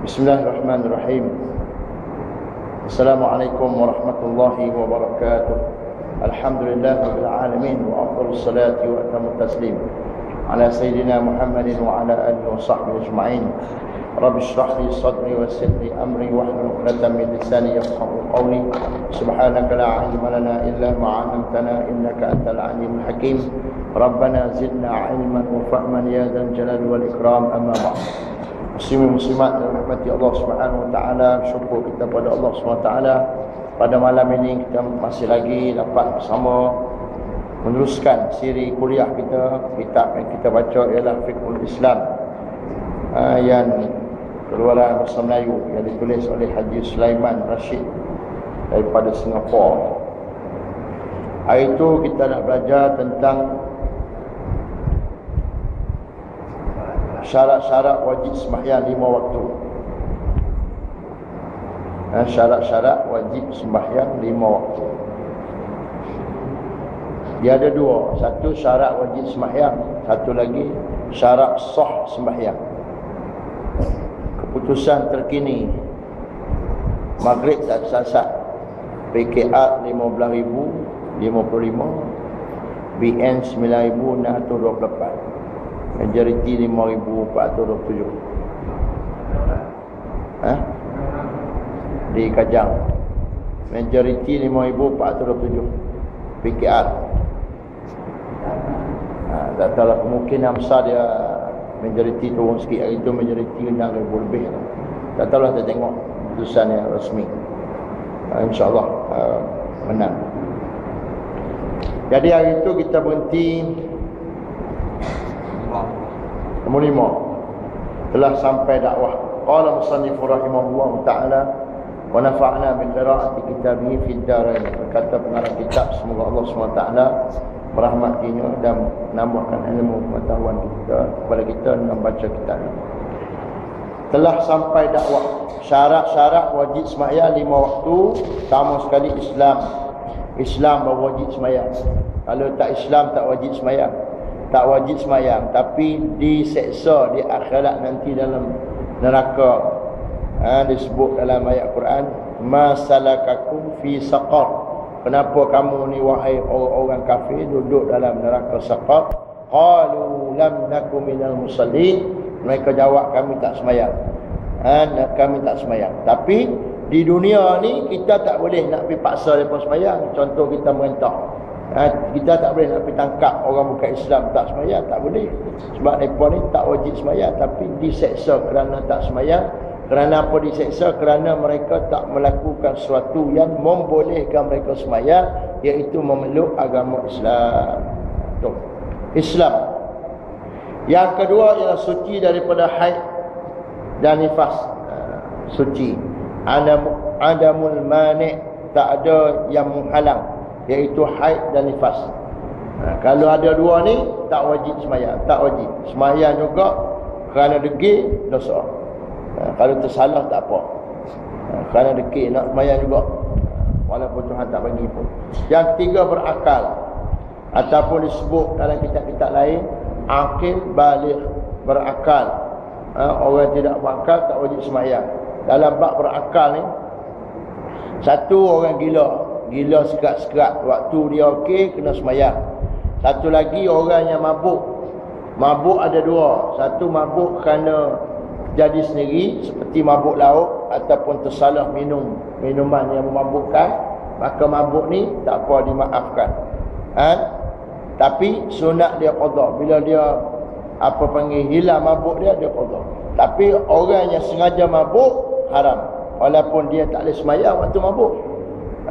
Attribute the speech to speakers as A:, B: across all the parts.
A: Bismillahirrahmanirrahim. Assalamualaikum warahmatullahi wabarakatuh. Alhamdulillahirabbil alamin wa afdhalus salati wa atamut taslim ala sayyidina Muhammadin wa ala alihi wa sahbihi ajma'in. Rabbi shrah li sadri wa yassir li amri wahlul 'uqdatam min lisani yafqahu qawli. Subhanaka la 'ilma lana illa ma 'allamtana innaka antal 'alimul hakim. Rabbana zidna 'ilman wa fahman ya dzal jalali wal ikram. Amma ba'd. Muslimin muslimat yang dirahmati Allah Subhanahu wa taala, syukur kita pada Allah Subhanahu wa taala pada malam ini kita masih lagi dapat bersama meneruskan siri kuliah kita. Kitab yang kita baca ialah Fiqhul Islam yang keluaran bahasa Melayu yang ditulis oleh Haji Sulaiman Rashid daripada Singapura. Hari itu kita nak belajar tentang syarat-syarat wajib sembahyang 5 waktu. Syarat-syarat wajib sembahyang 5 waktu. Dia ada dua. Satu syarat wajib sembahyang, satu lagi syarat sah sembahyang. Keputusan terkini Maghrib tak sasat, PKR 15,055, BN 9,624, majoriti 5,427. Di Kajang majoriti 5,427 PKR. Tak tahu lah, kemungkinan besar dia majoriti turun sikit. Hari itu majoriti 6,000 lebih. Tak tahu lah, kita tengok keputusan yang rasmi. InsyaAllah menang. Jadi hari itu kita berhenti nombor 5, telah sampai dakwah. Qala musannif rahimahullah ta'ala wa nafa'na bil qira'ati kitabihi fid darain. Kata pengarang kitab, semoga Allah SWT merahmatinya dan menambahkan ilmu pengetahuan kita kepada kita dalam baca kitab. Telah sampai dakwah. Syarat-syarat wajib sembahyang 5 waktu. Pertama sekali Islam baru wajib sembahyang. Kalau tak Islam tak wajib sembahyang. Tak wajib sembahyang, tapi diseksa di akhirat nanti dalam neraka. Disebut dalam ayat Quran, ma salakakum fi saqar. Kenapa kamu ni wahai orang-orang kafir duduk dalam neraka saqar? Qalu lam nakum minal musallin. Mereka jawab, kami tak sembahyang. Kami tak sembahyang. Tapi di dunia ni kita tak boleh nak pergi paksa mereka sembahyang. Contoh kita merintah, kita tak boleh nak pergi tangkap orang bukan Islam tak sembahyang, tak boleh. Sebab mereka ni tak wajib sembahyang, tapi diseksa kerana tak sembahyang. Kerana apa diseksa? Kerana mereka tak melakukan sesuatu yang membolehkan mereka sembahyang, iaitu memeluk agama Islam. Tuh, Islam. Yang kedua ialah suci daripada haid dan nifas. Suci. Adamul mani', tak ada yang menghalang, iaitu haid dan nifas. Kalau ada dua ni tak wajib sembahyang, tak wajib. Sembahyang juga kerana degil dosa. Kalau tersalah tak apa. Kerana degil nak sembahyang juga, walaupun Tuhan tak bagi pun. Yang ketiga berakal, ataupun disebut dalam kitab-kitab lain akil baligh, berakal. Orang tidak berakal tak wajib sembahyang. Dalam bab berakal ni, satu orang gila sekat-sekat, waktu dia okey kena sembahyang. Satu lagi orang yang mabuk. Mabuk ada dua. Satu mabuk kerana jadi sendiri, seperti mabuk lauk, ataupun tersalah minum minuman yang memabukkan, maka mabuk ni tak apa, dimaafkan. Tapi sunat dia qada. Bila dia hilang mabuk dia qada. Tapi orang yang sengaja mabuk haram, walaupun dia tak boleh sembahyang waktu mabuk.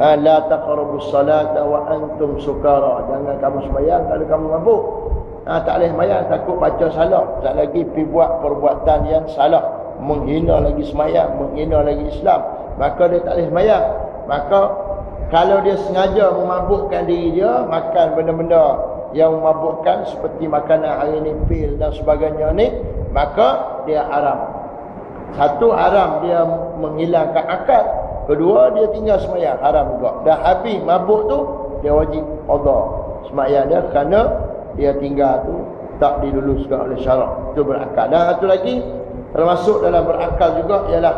A: La taqrabus salata wa antum sukara. Jangan kamu sembahyang kalau kamu mabuk. Tak boleh sembahyang, takut baca salah, tak lagi pergi buat perbuatan yang salah, menghina lagi sembahyang, menghina lagi Islam, maka dia tak boleh sembahyang. Maka kalau dia sengaja memabukkan diri dia, makan benda-benda yang memabukkan seperti makanan hari ni, pil dan sebagainya ni, maka dia haram. Satu, haram dia menghilangkan akal. Kedua, dia tinggal sembahyang, haram juga. Dah habis mabuk tu, dia wajib qada sembahyang dia, kerana dia tinggal tu tak diluluskan oleh syarak. Itu berakal. Dan satu lagi, Termasuk dalam berakal juga ialah,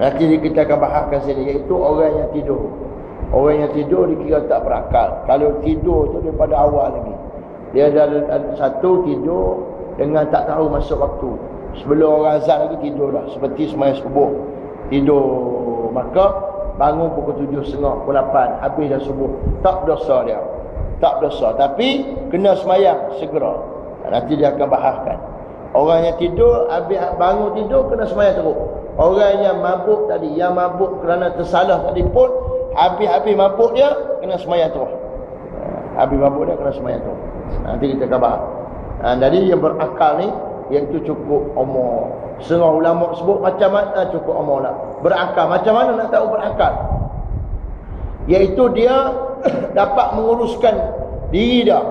A: nanti kita akan bahaskan sini, iaitu orang yang tidur. Orang yang tidur dikira tak berakal. Kalau tidur tu daripada awal lagi, dia ada satu tidur dengan tak tahu masuk waktu. Sebelum orang azan lagi tidur dah, seperti sembahyang subuh tidur, maka bangun pukul 7.30, pukul 8, habis dah subuh. Tak dosa dia, tak dosa. Tapi kena sembahyang segera. Nanti dia akan bahaskan. Orang yang tidur, habis bangun tidur, kena sembahyang terus. Orang yang mabuk tadi, yang mabuk kerana tersalah tadi pun, habis mabuk dia, kena sembahyang terus. Habis mabuk dia, kena sembahyang terus. Nanti kita akan bahas. Jadi yang berakal ni, iaitu cukup umur. Setengah ulama sebut macam mana cukup umur lah. Berakal, macam mana nak tahu berakal? Iaitu dia dapat menguruskan diri dia.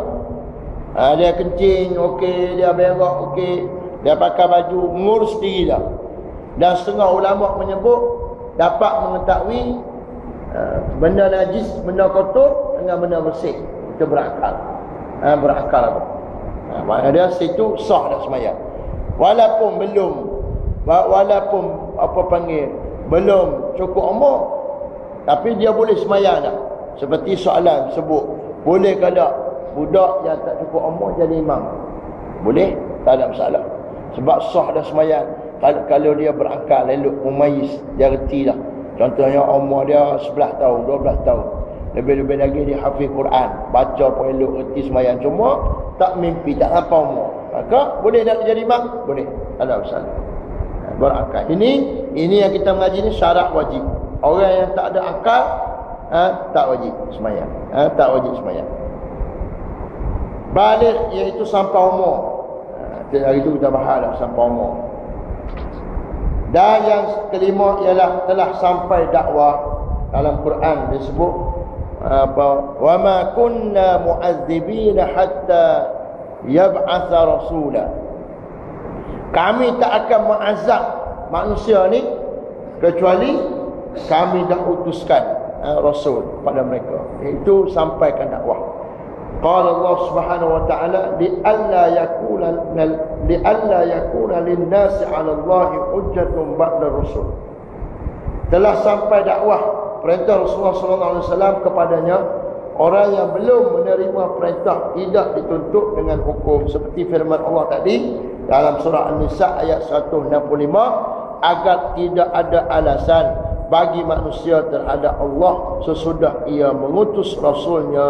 A: Dia kencing, okey, dia berak, okey, dia pakai baju, mengurus diri dia. Dan setengah ulama menyebut dapat mengetahui benda najis, benda kotor dengan benda bersih. Itu berakal. Berakal apa? Maknanya dia situ sah dah sembahyang. Walaupun belum cukup umur, tapi dia boleh sembahyang dah. Seperti soalan sebut, boleh ke tak budak yang tak cukup umur jadi imam? Boleh, tak ada masalah. Sebab sah dah sembahyang. Kalau dia berakal, elok, mumayyiz, dia reti dah. Contohnya umur dia 11 tahun, 12 tahun. Lebih-lebih lagi dia hafiz Quran, baca pun elok, reti sembahyang. Cuma tak mimpi, tak sampai umur, maka boleh nak jadi imam? Boleh, tak ada masalah. Berakal. Ini yang kita mengaji ni syarat wajib. Orang yang tak ada akal, tak wajib sembahyang. Tak wajib sembahyang. Balik iaitu sampai umur. Hari itu kita bahas dah sampai umur. Dan yang kelima ialah telah sampai dakwah. Dalam Quran disebut apa? Wa ma kunna mu'adzibina hatta yab'atha rasula. Kami tak akan mengazab manusia ni kecuali kami dah utuskan rasul pada mereka, iaitu sampaikan dakwah. Qala Allah Subhanahu wa ta'ala li'alla yakuna lin-nasi 'ala Allahi hujjatun ba'da rusul. Telah sampai dakwah perintah Rasulullah sallallahu alaihi wasallam kepadanya. Orang yang belum menerima perintah tidak dituntut dengan hukum, seperti firman Allah tadi dalam surah An-Nisa ayat 165, agar tidak ada alasan bagi manusia terhadap Allah sesudah ia mengutus rasulnya.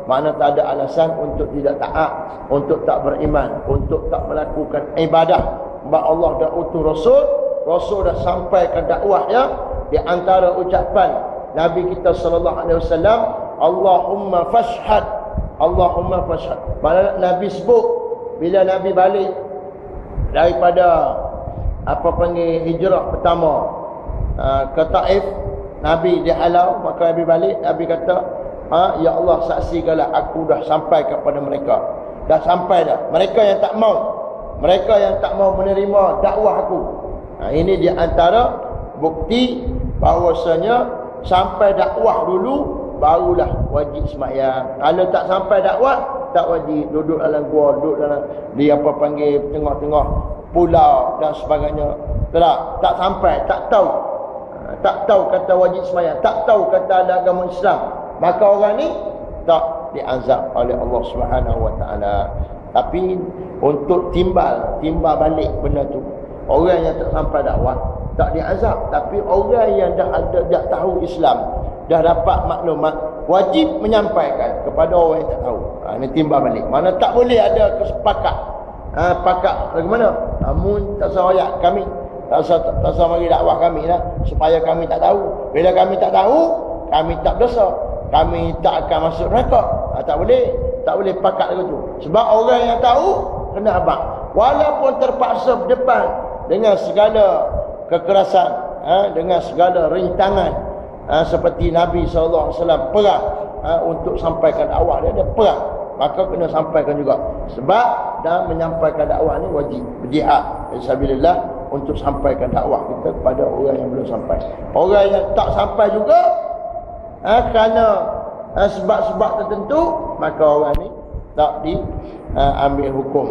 A: Makna tak ada alasan untuk tidak taat, untuk tak beriman, untuk tak melakukan ibadah. Sebab Allah dah utus rasul dah sampaikan dakwahnya. Di antara ucapan Nabi kita sallallahu alaihi wasallam, Allahumma fashhad, Allahumma fashhad. Mana Nabi sebut bila Nabi balik daripada hijrah pertama ke Taif, Nabi dihalau, maka Nabi balik, Nabi kata, ya Allah saksikanlah aku dah sampai kepada mereka. Dah sampai dah. Mereka yang tak mau menerima dakwah aku. Ini di antara bukti bahawasanya sampai dakwah dulu barulah wajib sembahyang. Kalau tak sampai dakwah, tak wajib. Duduk dalam gua, duduk dalam tengah-tengah pulau dan sebagainya. Tak sampai, tak tahu kata wajib sembahyang, tak tahu kata ada agama Islam, maka orang ni tak diazab oleh Allah Subhanahu wa taala. Tapi untuk timbal balik benda tu, orang yang tak sampai dakwah tak diazab. Tapi orang yang dah tahu Islam, dah dapat maklumat, wajib menyampaikan kepada orang yang tak tahu. Ini timbal balik. Mana tak boleh ada kesepakat. Pakat bagaimana? Namun tak sayat kami, tak usah mari dakwah kami lah, supaya kami tak tahu. Bila kami tak tahu, kami tak berdosa, kami tak akan masuk neraka. Tak boleh pakat begitu. Sebab orang yang tahu kena abang, walaupun terpaksa berdepan dengan segala kekerasan, dengan segala rintangan, seperti Nabi SAW perang untuk sampaikan dakwah dia perang, maka kena sampaikan juga. Sebab dan menyampaikan dakwah ni wajib berjihad fisabilillah untuk sampaikan dakwah kita kepada orang yang belum sampai. Orang yang tak sampai juga kerana sebab-sebab tertentu, maka orang ni tak diambil hukum,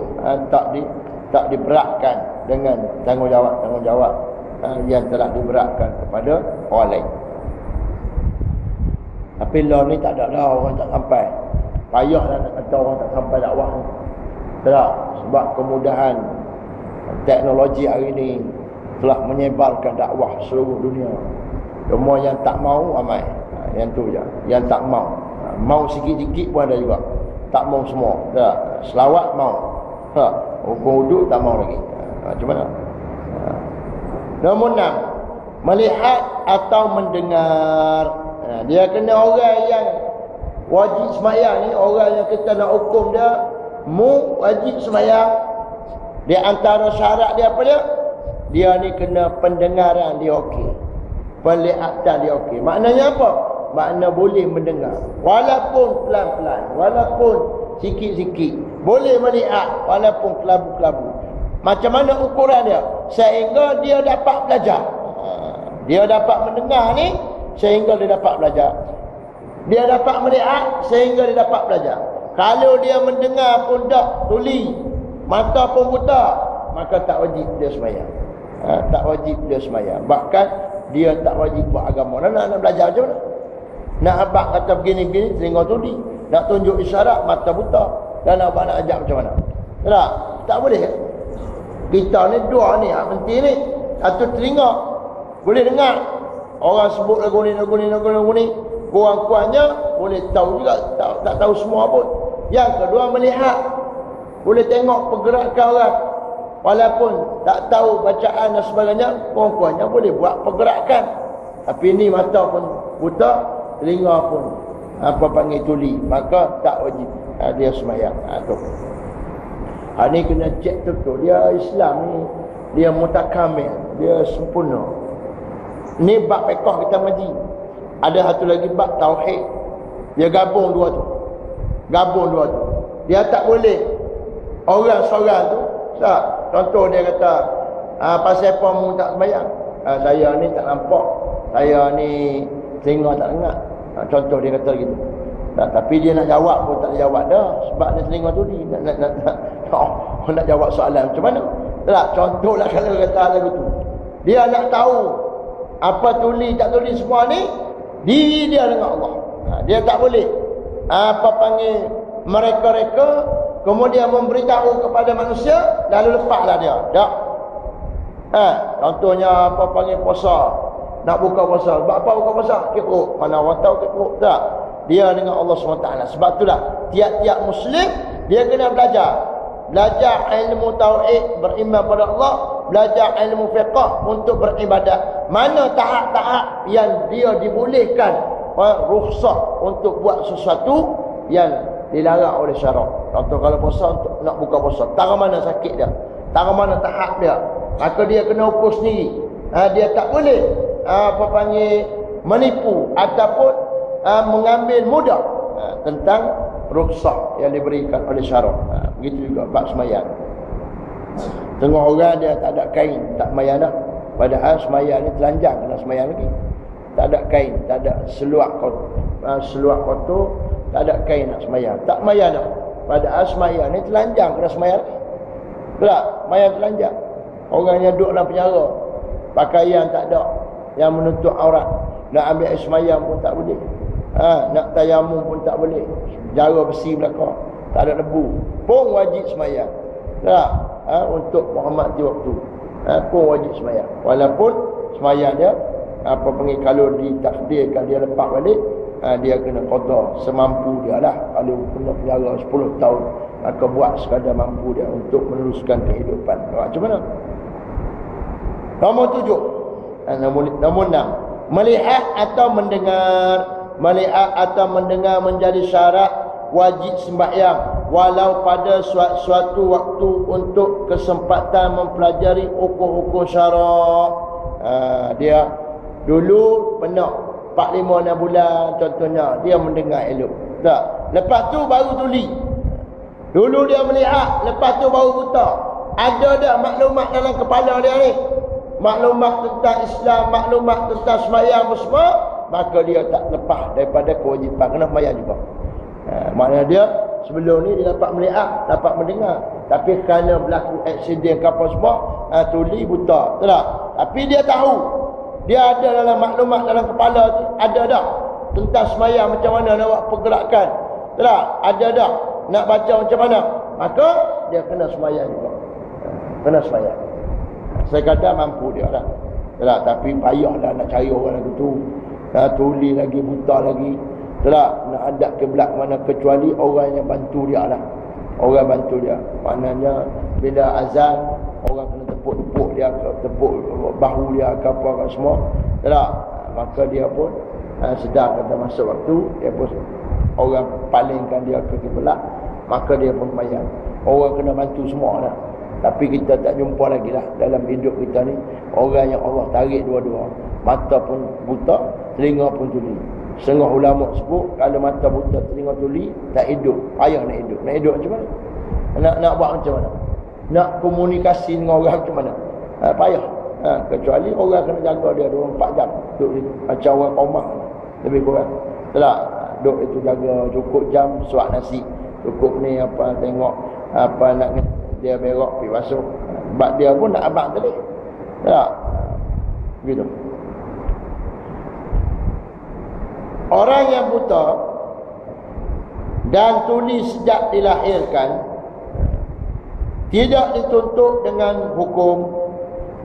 A: tak diberatkan dengan tanggungjawab yang telah diberatkan kepada orang lain. Tapi law ni tak ada lah, orang tak sampai. Payahlah nak kata orang tak sampai dakwah ni. Tak, sebab kemudahan teknologi hari ni telah menyebarkan dakwah seluruh dunia. Cuma yang tak mau ramai. Yang tu je. Yang tak mau. Mau sikit-sikit pun ada juga. Tak mau semua. Tak. Selawat mau. Hukum wuduk tak mau lagi. Macam mana? Nombor 6. Melihat atau mendengar. Dia kena orang yang wajib sembahyang ni, orang yang kita nak hukum dia wajib sembahyang. Di antara syarat dia apa dia? Dia ni kena pendengaran dia okey. Penglihatan dia okey. Maknanya apa? Makna boleh mendengar. Walaupun pelan-pelan, walaupun sikit-sikit. Boleh melihat walaupun kelabu-kelabu. Macam mana ukuran dia? Sehingga dia dapat belajar. Dia dapat mendengar ni sehingga dia dapat belajar. Dia dapat melihat sehingga dia dapat belajar. Kalau dia mendengar pun tak tuli, mata pun buta, maka tak wajib dia sembahyang. Tak wajib dia sembahyang. Bahkan dia tak wajib buat agama. Nak belajar macam mana? Nak abang kata begini-begini, telinga tuli. Nak tunjuk isyarat, mata buta. Dan abang nak ajak macam mana? Tak boleh. Kita ni dua ni, penting ni. Satu telinga, boleh dengar. Orang sebut lagu ni. Kurang-kurangnya boleh tahu juga, tak tahu semua pun. Yang kedua melihat, boleh tengok pergerakan orang. Walaupun tak tahu bacaan dan sebagainya, kurang-kurangnya boleh buat pergerakan. Tapi ni mata pun buta, telinga pun panggil tuli, maka tak wajib dia sembahyang. Ni kena cek betul. Dia Islam ni, dia mutakamil, dia sempurna. Ni bab fiqh kita mengaji. Ada satu lagi bab tauhid. Dia gabung dua tu. Dia tak boleh orang seorang tu. Tak. Contoh dia kata, pasal apa mu tak sembahyang? Saya ni tak nampak. Saya ni telinga tak dengar. Contoh dia kata gitu. Tapi dia nak jawab pun tak jawab dah. Sebab dia telinga tu ni. Nak jawab soalan macam mana? Tak. Contohlah kalau kata lagu tu. Dia nak tahu apa tuli tak tuli semua ni, diri dia dengan Allah. Dia tak boleh mereka-reka kemudian memberitahu kepada manusia lalu lepaslah dia. Tak. Contohnya puasa. Nak buka puasa. Sebab apa buka puasa? Kipruk. Mana orang tahu kipruk? Tak. Dia dengan Allah SWT. Sebab itulah tiap-tiap Muslim dia kena belajar ilmu tauhid, beriman pada Allah, belajar ilmu fiqh untuk beribadat. Mana tahap-tahap yang dia dibolehkan rukhsah untuk buat sesuatu yang dilarang oleh syarak. Contoh kalau puasa, untuk nak buka puasa, tangan mana sakit dia, tangan mana tahap dia, maka dia kena ukur sendiri. Dia tak boleh menipu ataupun mengambil mudah tentang rukhsah yang diberikan oleh syarak. Begitu juga bab sembahyang. Tengok orang dia tak ada kain, tak sembahyang dah. Padahal sembahyang ni telanjang, kena sembahyang lagi. Tak ada kain, tak ada seluar kotor, tak ada kain nak sembahyang, tak sembahyang dah. Padahal sembahyang ni telanjang, kena sembahyang lagi. Tak, sembahyang telanjang. Orang yang duduk dalam penjara, pakaian tak ada yang menutup aurat, nak ambil air sembahyang pun tak boleh. Nak tayamum pun tak boleh. Jara besi belakang, tak ada debu, pun wajib sembahyang. Tak, untuk menghormati waktu, pun wajib sembahyang. Walaupun sembahyang dia kalau ditakdirkan dia lepas balik, dia kena qada semampu dia lah. Kalau kena penjara 10 tahun, maka buat sekadar mampu dia untuk meneruskan kehidupan. Macam mana? Nombor 7. Nombor 6. Melihat atau mendengar. Melihat atau mendengar menjadi syarat wajib sembahyang walau pada suatu waktu untuk kesempatan mempelajari hukum-hukum syarak. Dia dulu penuh 4-5-6 bulan contohnya, dia mendengar elok. Tak. Lepas tu baru tuli. Dulu dia melihat, lepas tu baru buta. Ada dah maklumat dalam kepala dia ni, maklumat tentang Islam, maklumat tentang sembahyang semua, maka dia tak lepas daripada kewajipan, kena sembahyang juga. Maknanya dia sebelum ni dia dapat melihat, dapat mendengar, tapi kerana berlaku aksiden kapal semua, tuli buta, betul tak? Tapi dia tahu, dia ada dalam maklumat dalam kepala tu, ada dah tentang sembahyang macam mana nak buat pergerakan, betul tak? Ada dah nak baca macam mana, maka dia kena sembahyang juga, kena sembahyang. Saya kata mampu dia lah, betul tak? Tapi payahlah nak cari orang lagu tu, tuli lagi, buta lagi, betul tak? Nak hadap kiblat mana, kecuali orang yang bantu dia lah, orang bantu dia. Maknanya bila azan, orang kena tepuk-tepuk dia, tepuk bahu dia ke apa semua, betul tak? Maka dia pun sedar kata masuk waktu, dia pun orang palingkan dia ke kiblat, maka dia pun sembahyang. Orang kena bantu semua dah. Tapi kita tak jumpa lagi lah dalam hidup kita ni orang yang Allah tarik dua-dua, mata pun buta, telinga pun tuli. Setengah ulama sebut kalau mata buta, telinga tuli, tak hidup. Payah nak hidup. Nak hidup macam mana? Nak buat macam mana? Nak komunikasi dengan orang macam mana? Payah. Kecuali orang kena jaga dia 24 jam duduk situ, macam orang komang lebih kurang, betul tak? Duduk itu jaga cukup jam, suap nasi, cukup ni apa, tengok apa nak dia berok pergi basuh, sebab dia pun nak abang tadi, betul tak? Begitu. Orang yang buta dan tuli sejak dilahirkan tidak dituntut dengan hukum,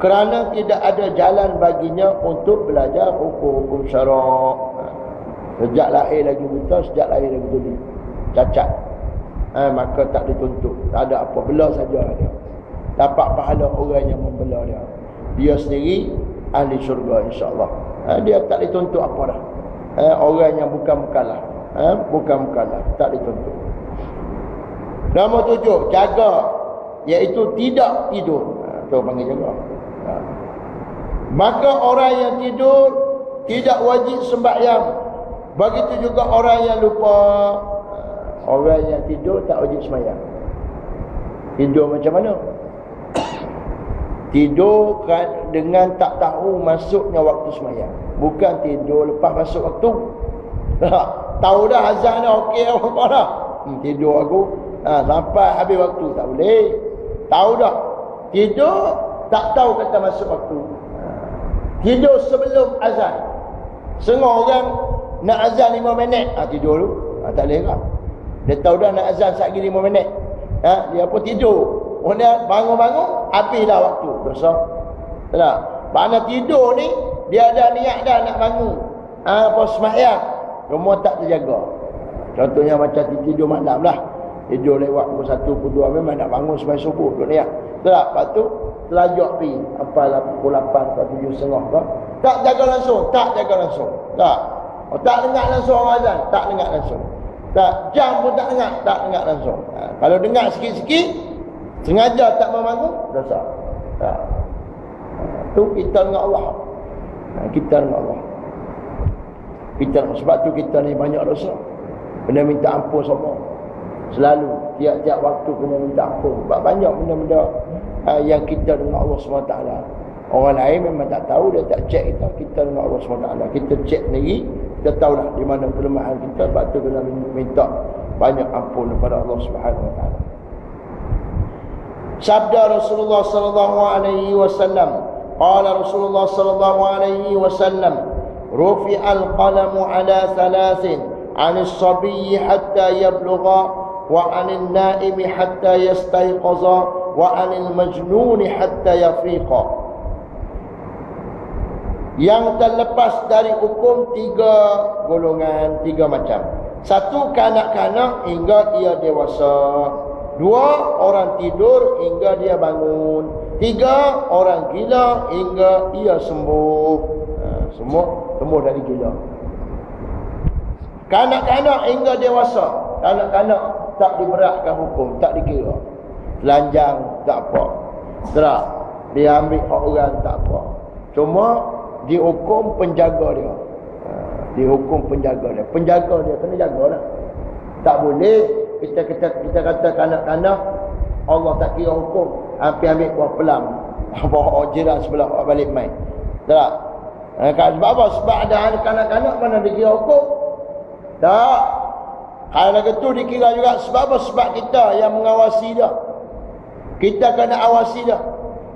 A: kerana tidak ada jalan baginya untuk belajar hukum syarak. Sejak lahir lagi buta, sejak lahir lagi tuli, cacat, maka tak dituntut. Tak ada apa, bela saja dia dapat pahala orang yang membela dia. Dia sendiri ahli syurga insya-Allah. Dia tak dituntut apa dah. Orang yang bukan mukallaf, bukan mukallaf, tak dituntut. Nombor 7, jaga, iaitu tidak tidur. Tu panggil jaga. Maka orang yang tidur tidak wajib sembahyang. Begitu juga orang yang lupa. Orang yang tidur tak wajib sembahyang. Tidur macam mana? Tidur dengan tak tahu masuknya waktu sembahyang. Bukan tidur lepas masuk waktu. Tahu dah azan dah, okey apa dah. Tidur aku sampai habis waktu, tak boleh. Tahu dah. Tidur tak tahu kata masuk waktu. Tidur sebelum azan. Setengah orang nak azan 5 minit, tidur dulu. Tak boleh kan? Dia tahu dah nak azan sat lagi 5 minit. Dia pun tidur. Kemudian bangun-bangun, habis dah waktu. Dosa. Tak? Mana tidur ni, dia ada niat dah nak bangun. Apa sembahyang, cuma tak terjaga. Contohnya macam tidur malam lah. Tidur lewat pukul 1, pukul 2, memang nak bangun sembahyang subuh. Tak? Lepas tu telajak pergi apalah pukul 8 atau 7.30 ke, tak jaga langsung, tak jaga langsung, tak. Tak dengar langsung orang azan, tak dengar langsung, tak jam pun tak dengar langsung. Kalau dengar sikit-sikit sengaja tak membangun, dosa. Tu kita dengan Allah, kita dengan Allah, kita. Sebab tu kita ni banyak dosa, kena minta ampun semua. Selalu tiap-tiap waktu kena minta ampun. Sebab banyak benda-benda yang kita dengan Allah SWT. Orang lain memang tak tahu, dia tak cek kita. Kita dengan Allah SWT, kita cek sendiri, kita tahulah di mana kelemahan kita. Sebab tu kena minta banyak ampun kepada Allah SWT. Sabda Rasulullah sallallahu alaihi wasallam, qala Rasulullah sallallahu alaihi wasallam, rufi'al qalamu ala thalathin 'anil sabiyyi hatta yablugha wa 'anil na'imi hatta yastayqaza wa 'anil majnuni hatta yafiqa. Yang terlepas dari hukum 3 golongan, 3 macam. 1, kanak-kanak hingga ia dewasa. 2, orang tidur hingga dia bangun. 3, orang gila hingga ia sembuh. Semua dari gila. Kanak-kanak hingga dewasa. Kanak-kanak tak diberatkan hukum, tak dikira. Telanjang tak apa, terak dia ambil hak orang tak apa, cuma dihukum penjaga dia. Dihukum penjaga dia. Penjaga dia kena jagalah. Tak boleh kita kata kanak-kanak Allah tak kira hukum, ambil buah pelam, bawa jiran sebelah balik main. Tak? Sebab apa? Sebab ada kanak-kanak mana dikira hukum? Tak. Kalau lagu tu dikira juga sebab apa? Sebab kita yang mengawasi dia. Kita kena awasi dia.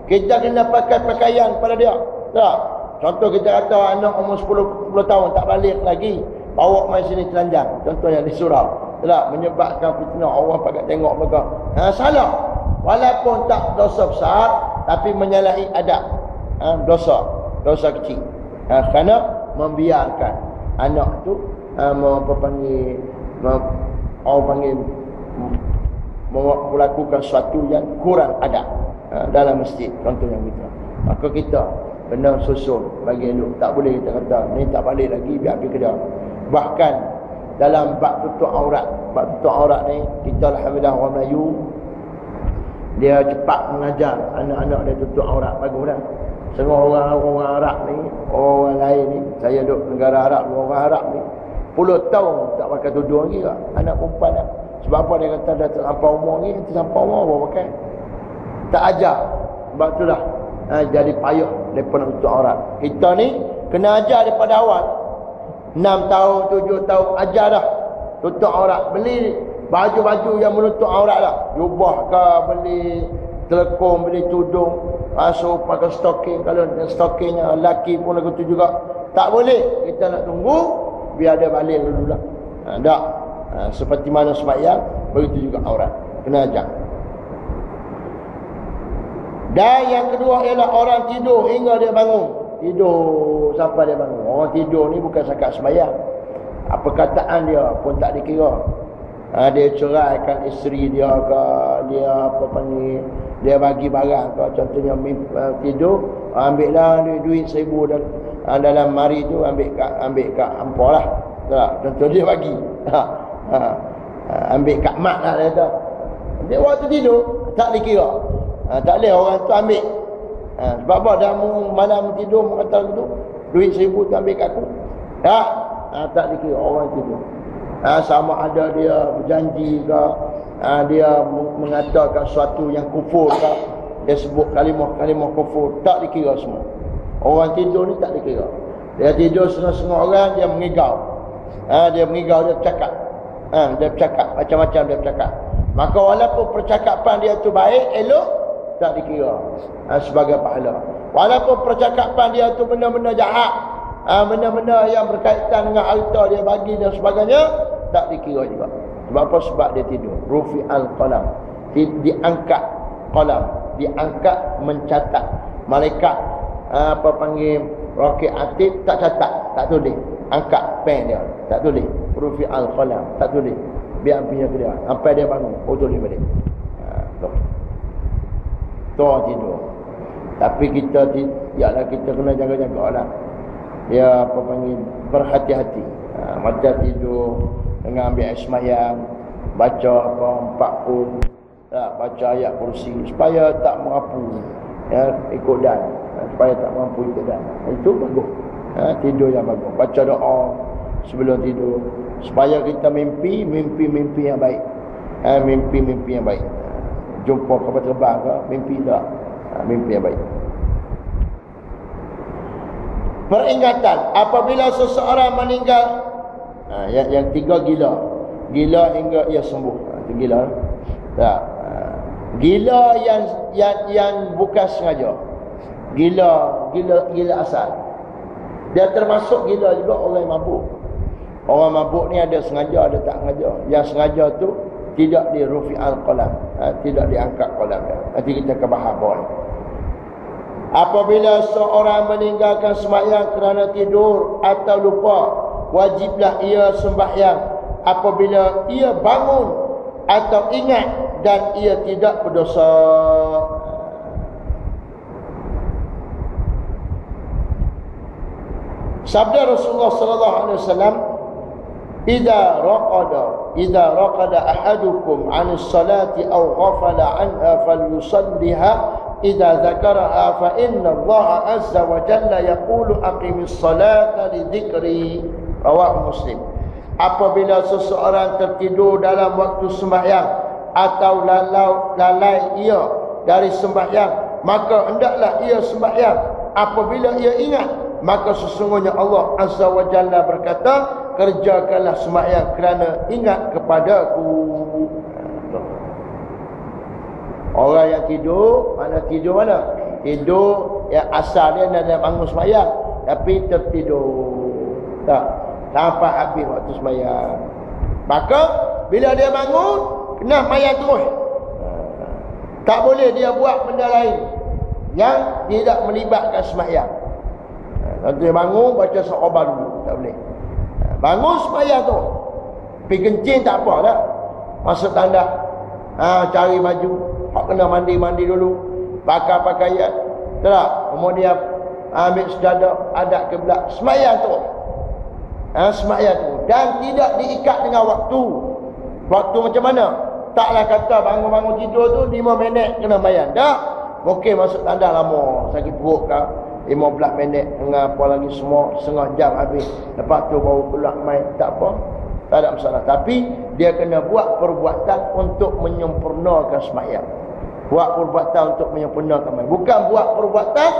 A: Kita kena pakai pakaian pada dia. Tak? Contoh kita kata anak umur 10 tahun tak balik lagi, bawa mai sini telanjang. Contohnya di surau. Tak? Menyebabkan fitnah, orang pakai tengok mereka. Salah. Walaupun tak dosa besar, tapi menyalahi adab. Dosa kecil. Kerana membiarkan anak tu orang panggil melakukan sesuatu yang kurang adab dalam masjid, contohnya gitu. Maka kita kena susun bagi elok. Tak boleh kita kata ni tak balik lagi, biar pergi ke dia. Bahkan dalam bab tutup aurat ni, kita alhamdulillah orang Melayu dia cepat mengajar anak-anak dia tutup aurat. Bagus dah. Setengah orang Arab ni, orang lain ni, saya duduk negara Arab, orang Arab ni 10 tahun tak pakai tudung lagi lah. Anak perempuan dah. Sebab apa dia kata dah terlampau umur ni, terlampau umur apa pakai. Tak ajar. Sebab tu dah jadi payah mereka nak tutup aurat. Kita ni kena ajar daripada awal. 6 tahun, 7 tahun ajar dah tutup aurat. Beli baju-baju yang menutup aurat dah. Jubah ke, beli telekong, beli tudung, so pakai stocking. Kalau stockingnya lelaki pun lagu tu juga. Tak boleh. Kita nak tunggu biar dia balik dulu lah. Tak. Seperti mana sembahyang, begitu juga aurat. Kena ajar. Dan yang kedua ialah orang tidur hingga dia bangun. Tidur sampai dia bangun. Orang tidur ni bukan sakat sembahyang. Perkataan dia pun tak dikira. Dia ceraikan isteri dia ke, dia apa panggil, dia bagi barang ke, contohnya tidur, ambillah duit 1,000 dalam mari tu, ambil kat ampau lah. Contoh dia bagi. Ambil kat mak lah dia kata. Dia waktu tidur tak dikira. Tak boleh orang tu ambil. Sebab apa dah malam tidur kata tu, duit 1,000 tu ambil kat aku. Tak dikira orang tidur. Sama ada dia berjanji ke, dia mengatakan sesuatu yang kufur ke, dia sebut kalimah-kalimah kufur, tak dikira semua. Orang tidur ni tak dikira. Dia tidur setengah-setengah orang, dia mengigau. Dia bercakap. Dia bercakap macam-macam, dia bercakap. Maka walaupun percakapan dia tu baik, elok, tak dikira sebagai pahala. Walaupun percakapan dia tu benda-benda jahat, benda-benda yang berkaitan dengan harta dia bagi dan sebagainya, tak dikira juga. Sebab apa? Sebab dia tidur. Rufi'al qalam, diangkat qalam, diangkat mencatat. Malaikat apa panggil Raqib Atid tak catat, tak tulis. Angkat pen dia, tak tulis. Rufi'al qalam, tak tulis. Biar punya ke dia sampai dia bangun, tulis balik. Tu tidur. Tapi kita kita kena jaga-jaga lah. Dia apa panggil berhati-hati. Macam tidur dengan ambil air sembahyang, baca apa 40, baca ayat kursi supaya tak merapu, ikut dan, supaya tak merapu ikut dan. Itu bagus. Tidur yang bagus. Baca doa sebelum tidur supaya kita mimpi yang baik. Mimpi yang baik. Jumpa kapal terbang ke, mimpi tak? Mimpi yang baik. Peringatan apabila seseorang meninggal, yang tiga gila hingga ia sembuh. Itu gila. Tak. Gila yang bukan sengaja. Gila asal. Dia termasuk gila juga orang yang mabuk. Orang mabuk ni ada sengaja, ada tak sengaja. Yang sengaja tu tidak di rufi'al qalam, tidak diangkat qalam dia. Nanti kita akan bahas bawah. Apabila seorang meninggalkan sembahyang kerana tidur atau lupa, wajiblah ia sembahyang apabila ia bangun atau ingat dan ia tidak berdosa. Sabda Rasulullah sallallahu alaihi wasallam, idza raqada ahadukum 'anis salati aw ghafala 'anha falyusalliha idza dzakaraha fa inna Allah azza wa jalla yaqulu aqimis salata li dzikri. Rawahu Muslim. Apabila seseorang tertidur dalam waktu sembahyang atau lalai ia dari sembahyang, maka hendaklah ia sembahyang. Apabila ia ingat, maka sesungguhnya Allah azza wa jalla berkata, kerjakanlah sembahyang kerana ingat kepadaku. Orang yang tidur, mana tidur mana? Tidur yang asal dia nak bangun sembahyang, tapi tertidur. Tak, sampai habis waktu sembahyang. Maka bila dia bangun, kena sembahyang terus. Tak boleh dia buat benda lain yang tidak melibatkan sembahyang. Nanti dia bangun baca surah dulu, tak boleh. Bangun sembahyang tu. Pergi kencing tak apa dah. Masuk tandas. Cari baju, hak kena mandi dulu. Pakai pakaian. Tak? Kemudian ambil sejadah, adab kiblat, sembahyang tu. Sembahyang tu dan tidak diikat dengan waktu. Waktu macam mana? Taklah kata bangun-bangun tidur tu 5 minit kena sembahyang. Tak. Mungkin masuk tandas lama, sakit perut ke 15 minit dengan apa lagi semua, setengah jam habis. Lepas tu baru keluar main, tak apa. Tak ada masalah. Tapi dia kena buat perbuatan untuk menyempurnakan sembahyang. Buat perbuatan untuk menyempurnakan sembahyang. Bukan buat perbuatan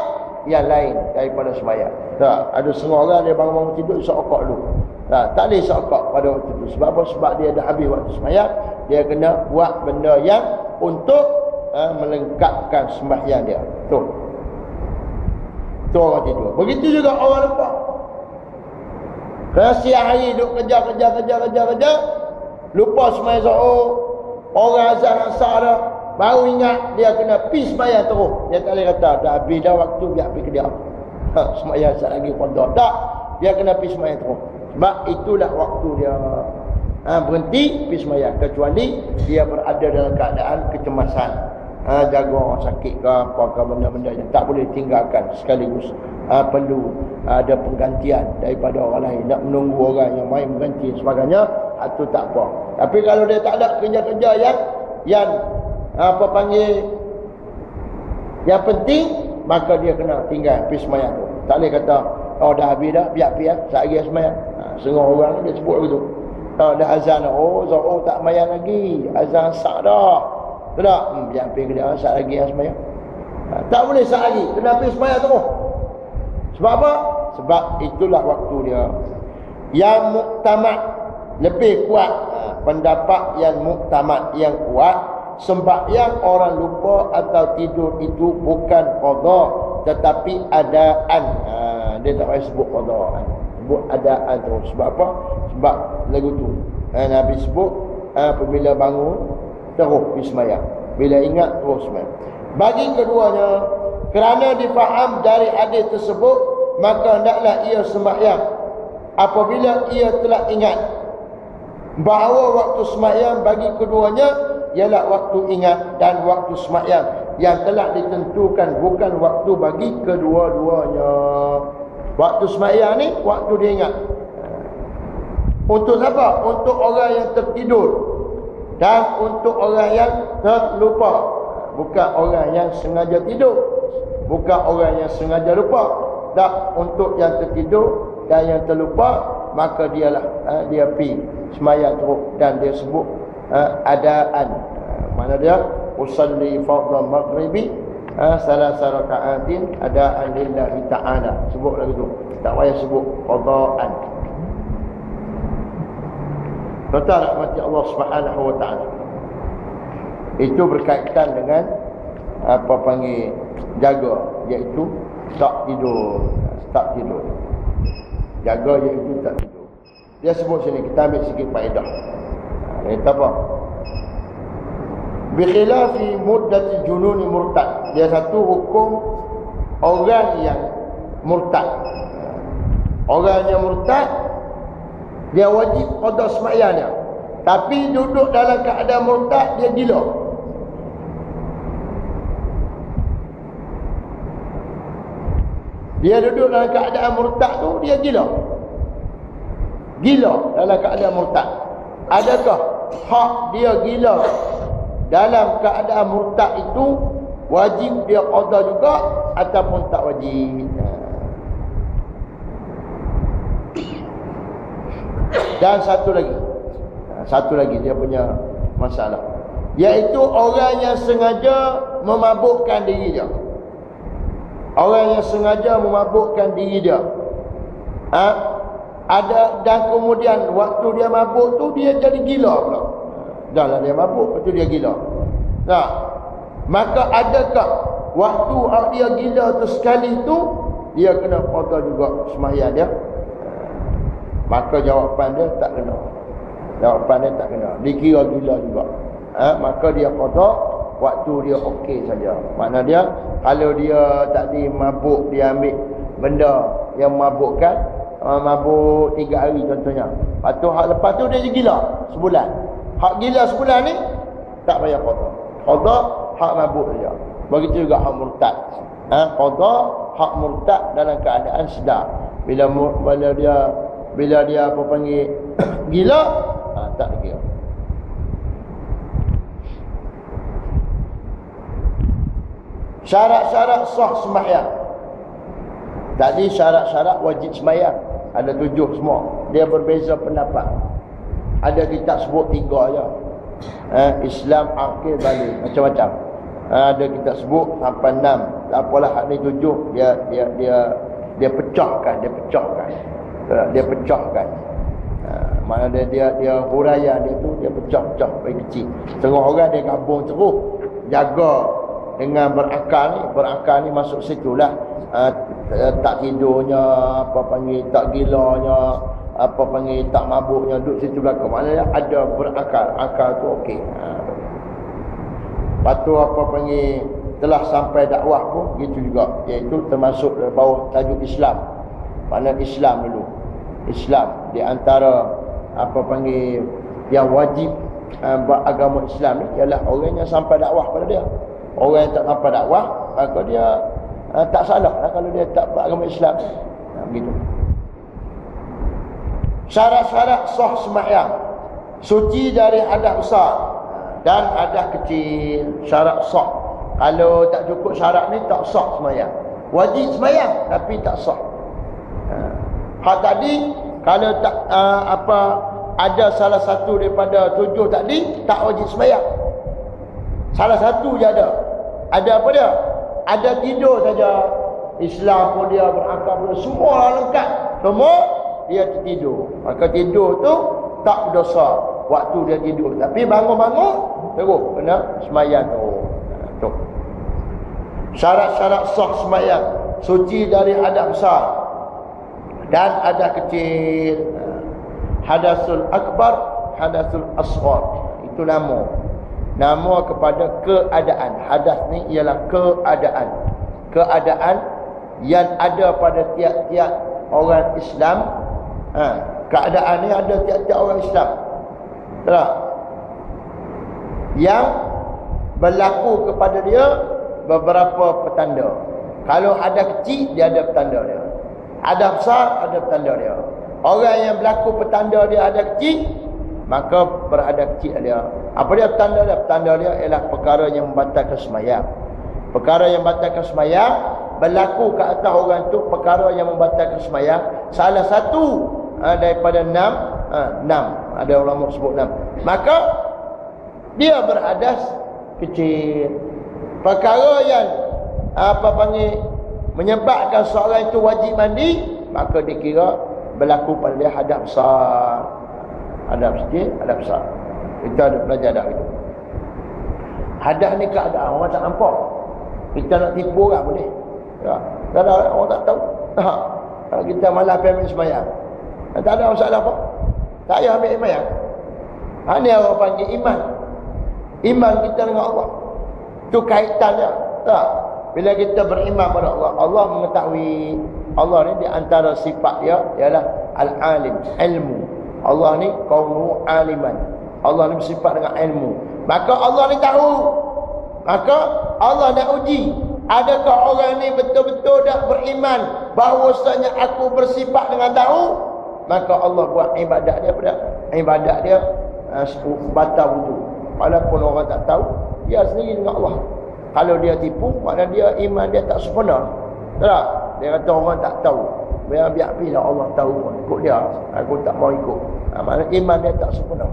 A: yang lain daripada sembahyang. Tak, ada setengah orang dia bangun-bangun tidur isyak dulu. Tak boleh isyak pada waktu itu. Sebab apa? Sebab dia dah habis waktu sembahyang. Dia kena buat benda yang untuk melengkapkan sembahyang dia. Tu orang tidur. Begitu juga orang lupa. Kerana siang hari duduk kerja, lupa sembahyang zuhur, orang azan asar dah, baru ingat dia kena pergi sembahyang terus. Dia tak boleh kata dah habis dah waktu, biar pergi kerja. Sembahyang asar lagi qada. Tak, dia kena pergi sembahyang terus. Sebab itulah waktu dia. Berhenti pergi sembahyang, kecuali dia berada dalam keadaan kecemasan. Jaga orang sakit ke apakah benda-benda yang tak boleh tinggalkan sekaligus. Perlu ada penggantian daripada orang lain, nak menunggu orang yang main mengganti sebagainya, itu tak apa. Tapi kalau dia tak ada kerja-kerja yang apa panggil yang penting, maka dia kena tinggal pergi sembahyang tu. Tak boleh kata dah habis dah, biar sehari sembahyang. Setengah orang dia sebut begitu. Dah azan, zuhur tak sembahyang lagi, azan asar dah. Tak? Biar pergi kerja asar lagi yang sembahyang. Tak boleh sehari, kena pergi sembahyang terus. Sebab apa? Sebab itulah waktu dia. Yang muktamad lebih kuat, pendapat yang muktamad yang kuat, sembahyang orang lupa atau tidur itu bukan qada, tetapi adaan. Dia tak payah sebut qada, sebut adaan terus. Sebab apa? Sebab lagu tu Nabi sebut apabila bangun terus pergi sembahyang, bila ingat terus sembahyang. Bagi keduanya, kerana difaham dari hadis tersebut, maka hendaklah ia sembahyang apabila ia telah ingat bahawa waktu sembahyang bagi keduanya ialah waktu ingat dan waktu sembahyang yang telah ditentukan, bukan waktu bagi kedua-duanya. Waktu sembahyang ni waktu dia ingat. Untuk siapa? Untuk orang yang tertidur dan untuk orang yang terlupa. Bukan orang yang sengaja tidur, bukan orang yang sengaja lupa. Tak, untuk yang tertidur dan yang terlupa, maka dialah dia pergi sembahyang terus dan dia sebut adaan. Mana dia? Usalli fardhu maghribi salasa raka'atin adaan lillahi ta'ala. Sebut lagi tu. Tak payah sebut qadaan. Tuan-tuan rahmati Allah Subhanahu wa taala. Itu berkaitan dengan apa panggil jaga, iaitu tak tidur. Jaga iaitu tak tidur. Dia sebut sini, kita ambil sikit faedah. Kata apa? Bi khilafi muddati jununi murtad. Dia satu hukum orang yang murtad. Orang yang murtad dia wajib qada sembahyangnya. Tapi duduk dalam keadaan murtad dia gila. Dia duduk dalam keadaan murtad tu dia gila. Gila dalam keadaan murtad. Adakah hak dia gila dalam keadaan murtad itu wajib dia qada juga ataupun tak wajib? Dan satu lagi dia punya masalah, iaitu orang yang sengaja memabukkan diri dia. Orang yang sengaja memabukkan diri dia. Dan kemudian waktu dia mabuk tu dia jadi gila pula. Dah lah dia mabuk, lepas tu dia gila. Nah, maka adakah waktu dia gila tu sekali tu dia kena qada juga sembahyang dia? Maka jawapan dia tak kena. Jawapan dia tak kena. Dikira gila juga. Maka dia qada waktu dia okey saja. Makna dia kalau dia tadi mabuk, dia ambil benda yang memabukkan, mabuk 3 hari contohnya. Lepas tu dia gila sebulan. Hak gila sebulan ni tak payah qada. Qada hak mabuk saja. Begitu juga hak murtad. Qada hak murtad dalam keadaan sedar. Bila dia apa panggil gila, tak kira. Syarat-syarat sah sembahyang. Tadi syarat-syarat wajib sembahyang ada 7 semua. Dia berbeza pendapat. Ada kita sebut 3 aja. Islam, akil, balik, macam-macam. Ada kita sebut sampai 6. Tak apalah, hak ni 7 dia pecahkan. Mana dia huraian dia tu dia pecah-pecah bagi kecil. Setengah orang dia gabung terus jaga dengan berakal ni masuk situlah. Tak tidurnya, apa panggil tak gilanya, apa panggil tak mabuknya, duduk situ belakang. Maknanya ada berakal. Akal tu okey. Lepas tu apa panggil telah sampai dakwah pun gitu juga, iaitu termasuk bawah tajuk Islam. Mana Islam dulu. Islam di antara apa panggil yang wajib beragama Islam ni ialah orang yang sampai dakwah pada dia. Orang yang tak sampai dakwah, maka dia tak salah lah kalau dia tak beragama Islam. Begitu. Syarat-syarat sah sembahyang: suci dari hadas besar dan hadas kecil. Syarat sah. Kalau tak cukup syarat ni tak sah sembahyang. Wajib sembahyang tapi tak sah. Hak tadi kalau tak ada salah satu daripada 7 tadi tak wajib sembahyang. Salah satu je ada. Ada apa dia? Ada tidur saja. Islam pun dia berakal pun semua lengkap. Semua dia tertidur. Maka tidur tu tak berdosa waktu dia tidur. Tapi bangun-bangun terus kena sembahyang tu. Syarat-syarat sah sembahyang: suci dari hadas besar dan hadas kecil. Hadasul akbar, hadasul asghar. Itu nama kepada keadaan. Hadas ni ialah keadaan. Keadaan yang ada pada tiap-tiap orang Islam. Keadaan ni ada tiap-tiap orang Islam. Tak? Yang berlaku kepada dia beberapa petanda. Kalau ada kecil, dia ada petanda dia. Ada besar, ada petanda dia. Orang yang berlaku petanda dia ada kecil, maka berada kecil dia. Apa dia petanda dia? Petanda dia ialah perkara yang membatalkan sembahyang. Perkara yang membatalkan sembahyang berlaku ke atas orang tu, perkara yang membatalkan sembahyang. Salah satu daripada 6, ada ulama sebut 6. Maka dia berhadas kecil. Perkara yang menyebabkan seorang itu wajib mandi, maka dikira berlaku pada dia hadas besar. Hadas kecil, hadas besar. Kita ada belajar dah itu. Hadas ni keadaan orang tak nampak. Kita nak tipu orang boleh. Ya. Kadang orang tak tahu. Kita malah pergi ambil sembahyang. Tak ada masalah apa. Tak payah ambil sembahyang. Ini orang panggil iman. Iman kita dengan Allah. Itu kaitan dia. Tak? Bila kita beriman pada Allah, Allah mengetahui. Allah ni di antara sifat dia ialah al-alim, ilmu. Allah ni qawmu aliman. Allah ni bersifat dengan ilmu. Maka Allah ni tahu. Maka Allah nak uji, adakah orang ni betul-betul dah beriman bahawasanya aku bersifat dengan tahu. Maka Allah buat ibadat dia pada ibadat dia batal wudu. Walaupun orang tak tahu, dia sendiri dengan Allah. Kalau dia tipu, maknanya dia iman dia tak sempurna. Tak? Dia kata orang tak tahu. Biar lah Allah tahu pun. Ikut dia. Aku tak mau ikut. Maknanya iman dia tak sempurna.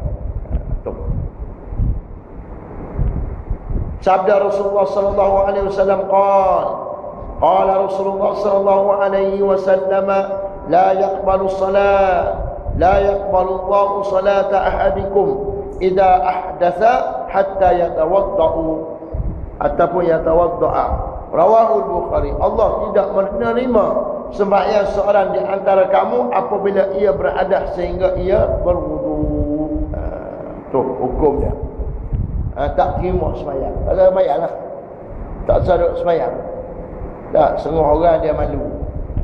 A: Sabda Rasulullah sallallahu alaihi wasallam qala Rasulullah sallallahu alaihi wasallam la yaqbalu salat, la yaqbalu Allahu salata ahadikum idza ahdatha hatta yatawaddau ataupun yatawaddaa. Rawahul Bukhari. Allah tidak menerima sembahyang seorang di antara kamu apabila ia berhadas sehingga ia berwudu. Tu hukum dia. Tak terima sembahyang. Kalau sembahyanglah. Tak sadut sembahyang. Tak, setengah orang dia malu.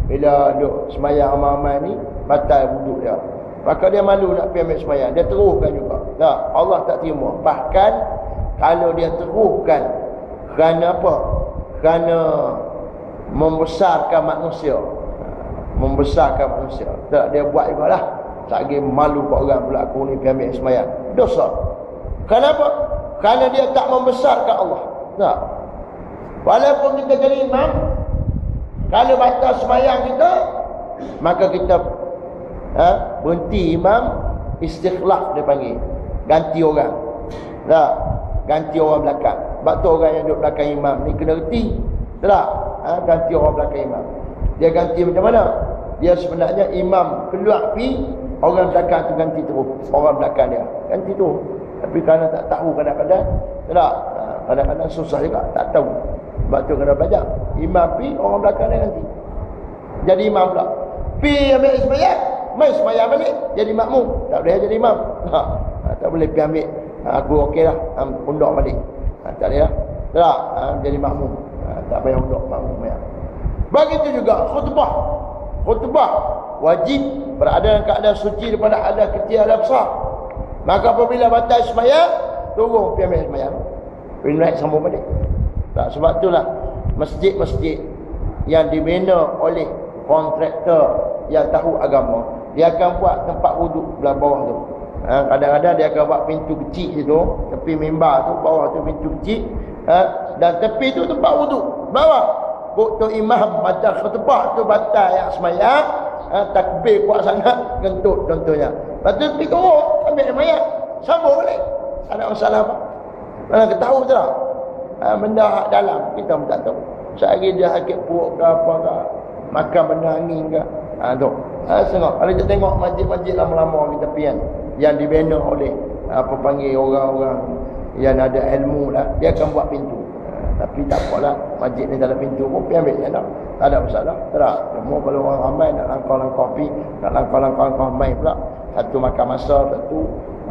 A: Bila duk sembahyang ramai-ramai ni, batal wuduk dia. Maka dia malu nak pergi ambil sembahyang. Dia teruskan juga. Tak, Allah tak terima. Bahkan kalau dia teruskan kerana apa? Kerana membesarkan manusia. Membesarkan manusia. Tak, dia buat juga lah. Tak lagi malu kat orang pula aku ni pergi ambil sembahyang. Dosa. Kenapa? Kerana dia tak membesarkan Allah. Tak. Walaupun kita jadi imam, kalau batal sembahyang kita, maka kita berhenti imam, istikhlaf dia panggil. Ganti orang. Tak. Ganti orang belakang. Sebab tu orang yang duduk belakang imam ni kena reti. Tak? Ganti orang belakang imam. Dia ganti macam mana? Dia sebenarnya imam keluar pi, orang belakang tu ganti terus. Orang belakang dia ganti tu. Tapi kerana tak tahu kadang-kadang, tak? Kadang-kadang susah juga, tak tahu. Sebab tu kena belajar. Imam pi, orang belakang dia ganti. Jadi imam pula. Pi ambil sembahyang, mai sembahyang balik, jadi makmum. Tak boleh jadi imam. Tak boleh pi ambil. Aku okeylah, undur balik. Tak boleh lah. Tak, jadi makmum. Tak payah undur makmum. Begitu juga khutbah. Khutbah wajib berada dalam keadaan suci daripada hadas kecil hadas besar. Maka apabila batal sembahyang, turun pergi ambil sembahyang. Pergi naik sambung balik. Tak, sebab itulah masjid-masjid yang dibina oleh kontraktor yang tahu agama, dia akan buat tempat wuduk belah bawah tu. Kadang-kadang dia akan buat pintu kecil situ, tepi mimbar tu, bawah tu pintu kecil, dan tepi tu tempat wuduk. Bawah tu imam baca khutbah tu batal yang sembahyang, takbir kuat sangat, gentut contohnya. Lepas tu pergi turun, ambil sembahyang, sambung balik. Tak ada masalah apa. Mana kita tahu tu tak? Benda hak dalam kita pun tak tahu. Sehari dia sakit perut ke apa ke, makan benda angin ke. Tu. Tengok. Kalau kita tengok masjid-masjid lama-lama kita pian yang dibina oleh apa panggil orang-orang yang ada ilmu lah, dia akan buat pintu. Tapi tak apalah, masjid ni tak ada pintu pun pergi ambil je tak. Tak ada masalah. Tak. Semua kalau orang ramai nak langkau-langkau pi, nak langkau-langkau mai pula. Satu makan masa, satu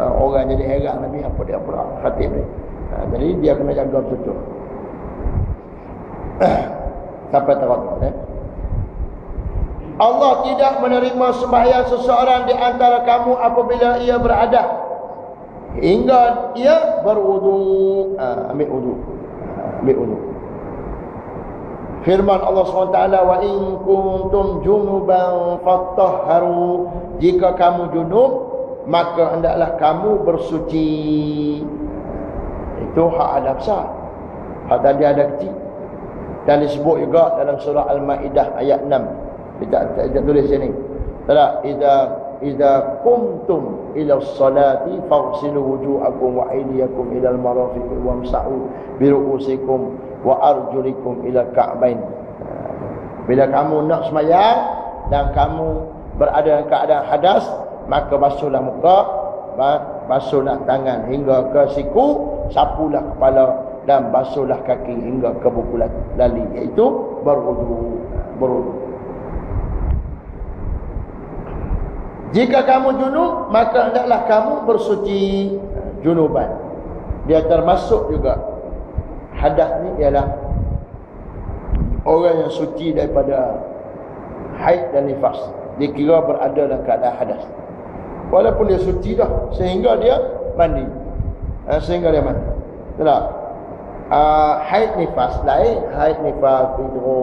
A: orang jadi heran Nabi apa dia pula khatib ni. Jadi dia kena jaga betul-betul. Sampai terang Allah tidak menerima sembahyang seseorang di antara kamu apabila ia beradah hingga ia berwudu. Ambil wudu. Ambil wudu. Firman Allah SWT, wa in kuntum junuban fattahharu, jika kamu junub maka hendaklah kamu bersuci. Itu hak ada besar, hak tadi ada kecil. Dan disebut juga dalam surah Al-Ma'idah ayat 6. Kita tulis sini. Tak, idza qumtum ila sholati faghsilu wujuhakum wa aydiyakum ila al-marafiq wamsahu bi ru'usikum wa arjulikum ila al-ka'bain. Bila kamu nak sembahyang dan kamu berada dalam keadaan hadas, maka basuhlah muka, basuhlah tangan hingga ke siku, sapulah kepala dan basuhlah kaki hingga ke buku lali, iaitu berwudu. Jika kamu junub, maka hendaklah kamu bersuci junuban. Dia termasuk juga hadas ni ialah orang yang suci daripada haid dan nifas. Dia kira berada dalam keadaan hadas. Walaupun dia suci dah sehingga dia mandi. Sehingga dia mandi. Tak? Haid nifas lain, haid nifas itu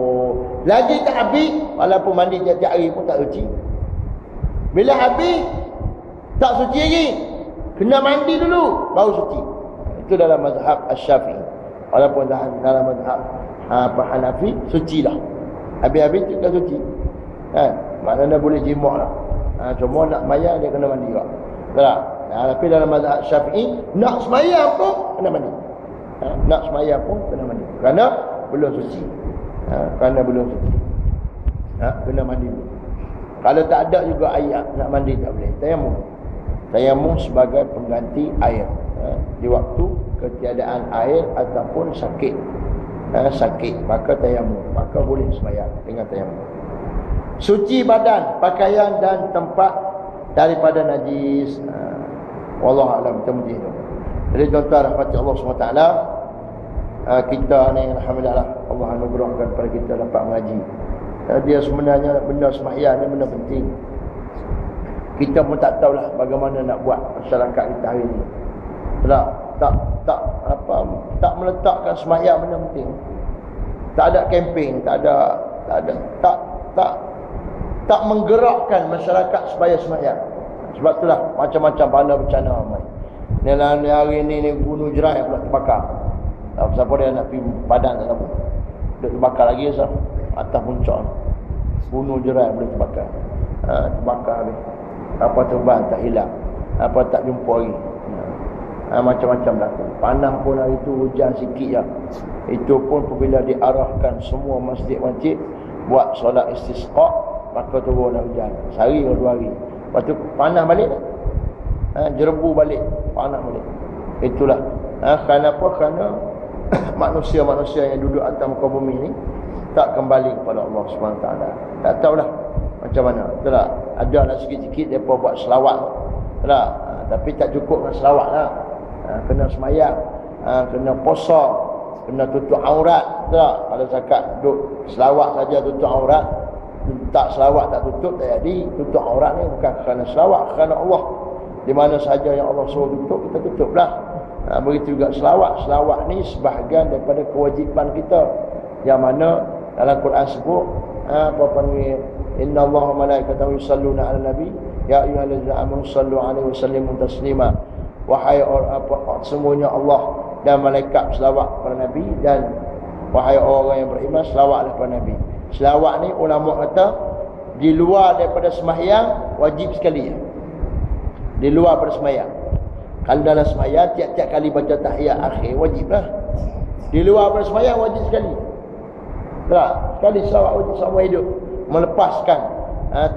A: lagi tak habis, walaupun mandi tiap-tiap hari pun tak suci. Bila habis tak suci lagi, kena mandi dulu baru suci. Itu dalam mazhab Asy-Syafi'i. Walaupun dalam mazhab Hanafi sucilah. Habis-habis tu tak suci. Maknanya boleh jimak lah. Cuma nak sembahyang dia kena mandi juga. Tak? Tapi dalam mazhab Syafi'i nak sembahyang pun kena mandi. Nak sembahyang pun kena mandi. Kerana belum suci. Kerana belum suci. Kena mandi dulu. Kalau tak ada juga ayat nak mandi tak boleh. Tayamum. Tayamum sebagai pengganti air di waktu ketiadaan air ataupun sakit. Sakit maka tayamum, maka boleh sembahyang dengan tayamum. Suci badan, pakaian dan tempat daripada najis. Wallahu a'lam tamjid. Jadi tuan-tuan rahmati Allah SWT, kita ni alhamdulillah Allah anugerahkan kepada kita dapat mengaji. Dia sebenarnya benda sembahyang ni benda penting. Kita pun tak tahulah bagaimana nak buat masyarakat kita hari ni. Tak meletakkan sembahyang benda penting. Tak ada kempen, tak menggerakkan masyarakat supaya sembahyang. Sebab itulah macam-macam bala bencana ramai. Ni hari ni Gunung Jerai pula terbakar. Siapa dia nak pergi Padang tak tahu. Dia terbakar lagi sah. Atas puncak Gunung Jerai boleh terbakar. Terbakar ni. Apa terbang tak hilang. Apa tak jumpa lagi. Macam-macam berlaku. Panas pun hari tu hujan sikit je. Itu pun apabila diarahkan semua masjid-masjid buat solat istisqa, maka turunlah hujan. Sehari atau 2 hari. Lepas tu panas balik. Jerebu balik. Panas balik. Itulah. Kerana apa? Kerana manusia-manusia yang duduk atas muka bumi ni tak kembali kepada Allah SWT. Tak tahulah macam mana. Betul tak? Ada lah sikit-sikit mereka buat selawat. Betul tak? Tapi tak cukup dengan selawat lah. Kena semayang, kena puasa, kena tutup aurat. Betul tak? Kalau zakat duduk selawat saja tutup aurat, tak selawat tak tutup tak jadi. Tutup aurat ni bukan kerana selawat, kerana Allah. Di mana sahaja yang Allah suruh tutup, kita tutup lah. Begitu juga selawat. Selawat ni sebahagian daripada kewajipan kita, yang mana dalam Quran sebut apa panggil, inna Allaha malaikatahu yusalluna 'alan nabi ya ayyuhallazina amanu sallu 'alaihi wasallimu taslima. Wahai orang, semuanya Allah dan malaikat selawat kepada Nabi, dan wahai orang yang beriman selawatlah kepada Nabi. Selawat ni ulama kata di luar daripada sembahyang wajib sekali. Di luar daripada sembahyang. Kalau dalam sembahyang tiap-tiap kali baca tahiyat akhir wajiblah. Di luar daripada sembahyang wajib sekali. Tak? Sekali selawat wajib seumur hidup. Melepaskan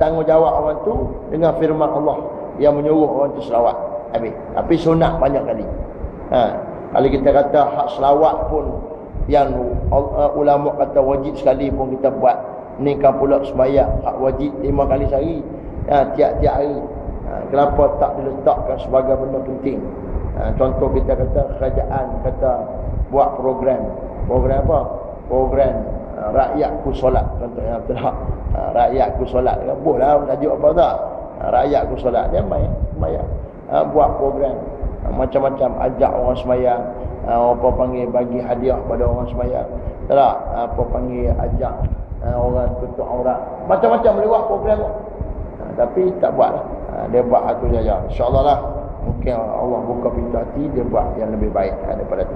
A: tanggungjawab orang tu dengan firman Allah yang menyuruh orang tu selawat. Habis. Tapi sunat banyak kali. Kalau kita kata hak selawat pun yang ulama kata wajib sekali pun kita buat. Ni kan pula sembahyang hak wajib 5 kali sehari. Tiap-tiap hari. Kenapa tak diletakkan sebagai benda penting? Contoh kita kata kerajaan kata buat program. Program apa? Program rakyatku solat. Contohnya betul tak? Rakyatku solat. Bolehlah tajuk apa tak? Rakyatku solat. Dia main. Buat program macam-macam, ajak orang semayang, apa panggil bagi hadiah pada orang semayang, tak? Apa panggil ajak orang tutup aurat, macam-macam boleh buat program. Tapi tak buat lah. Dia buat satu saja. InsyaAllah lah, mungkin Allah buka pintu hati, dia buat yang lebih baik daripada tu.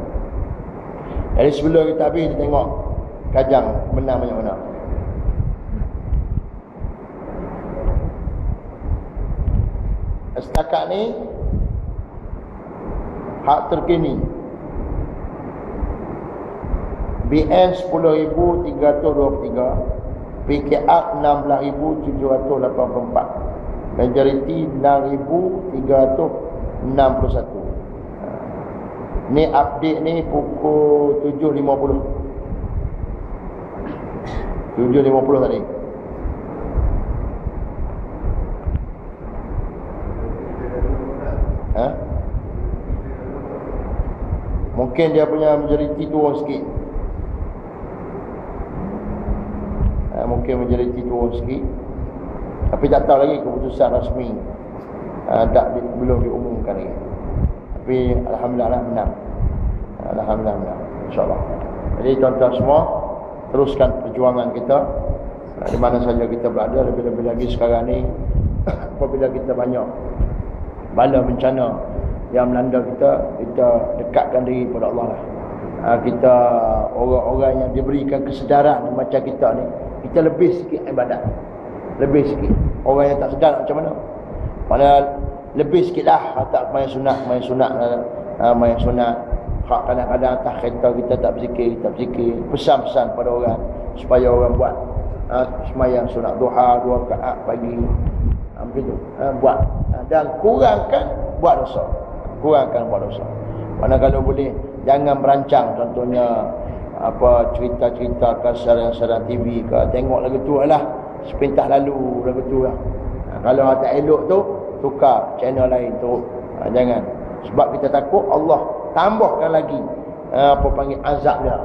A: Jadi sebelum kita habis, kita tengok Kajang menang banyak mana. Setakat ni hak terkini BN 10,323, PKR 16,784, majoriti 6,361. Ni update ni pukul 7.50 tadi. Mungkin dia punya majoriti turun sikit. Mungkin majoriti turun sikit. Tapi tak tahu lagi keputusan rasmi. Belum diumumkan lagi. Tapi alhamdulillah menang. Alhamdulillah menang, insya-Allah. Jadi tuan-tuan semua, teruskan perjuangan kita di mana saja kita berada. Lebih-lebih lagi sekarang ni apabila kita banyak bala bencana yang melanda kita dekatkan diri kepada Allah lah. Kita orang-orang yang diberikan kesedaran macam kita ni, kita lebih sikit ibadat. Lebih sikit. Orang yang tak sedar macam mana, padahal lebih sikit lah. Tak main sunat. Hak kadang-kadang atas kereta kita tak berzikir. Pesan-pesan pada orang supaya orang buat Semayang sunat duha 2 rakaat pagi, begitu, buat, dan kurangkan buat dosa. Kurangkan buat dosa. Mana kalau boleh jangan merancang, contohnya apa cerita-cerita ke siaran-siaran TV ke, tengok lagu tu lah sepintah lalu lagu tu lah. Kalau tak elok tu tukar channel lain terus. Jangan, sebab kita takut Allah tambahkan lagi apa panggil azab dia.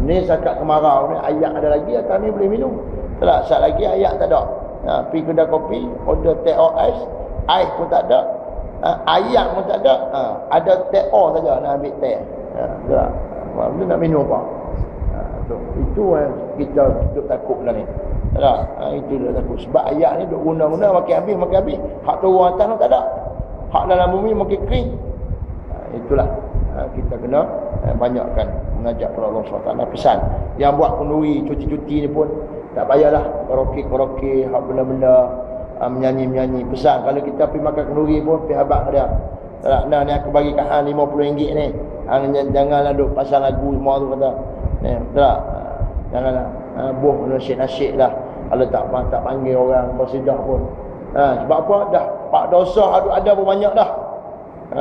A: Ni zakat kemarau ni ayat ada lagi, atau ni boleh minum. Tak, sat lagi ayat tak ada. Pergi kedai kopi, order teh or ais, ais pun tak ada. Ayat pun tak ada. Ada teh or saja, nak ambil teh. Tak. Dia nak minum apa? Itu yang kita duk takut lah ni. Tak? Itu duk takut. Sebab ayat ni duk guna-guna makin habis. Hak turun atas tu tak ada. Hak dalam bumi makin kering. Itulah. Kita kena banyakkan mengajak kepada Allah SWT. Pesan yang buat kenduri, cuti-cuti ni pun tak payahlah karaoke, hak benda-benda menyanyi-menyanyi. Pesan kalau kita pergi makan kenduri pun pergi habaq dia. Tak, nah ni aku bagi kat hang RM50 ni. Janganlah duk pasang lagu semua tu kata. Tak. Janganlah boh nasyid-nasyid lah. Kalau tak panggil orang bersedah pun. Sebab apa? Dah pak dosa ada pun banyak dah.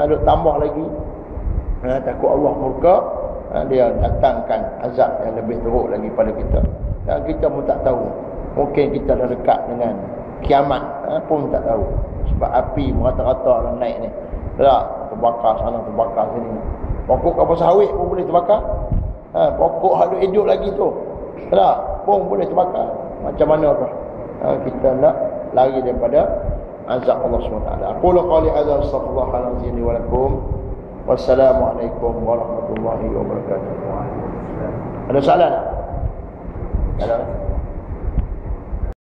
A: Duk tambah lagi. Takut Allah murka, dia datangkan azab yang lebih teruk lagi pada kita. Dan kita pun tak tahu. Mungkin kita dah dekat dengan kiamat pun tak tahu. Sebab api merata-rata dah naik ni. Tak, terbakar sana, terbakar sini. Pokok kapal sawit pun boleh terbakar. Pokok hak hidup lagi tu, tak, pun boleh terbakar. Macam mana tu? Kita nak lari daripada azab Allah SWT. Aqulu qali hadza astaghfirullahalazim wa lakum. Wassalamualaikum warahmatullahi wabarakatuh. Ada soalan? Ada?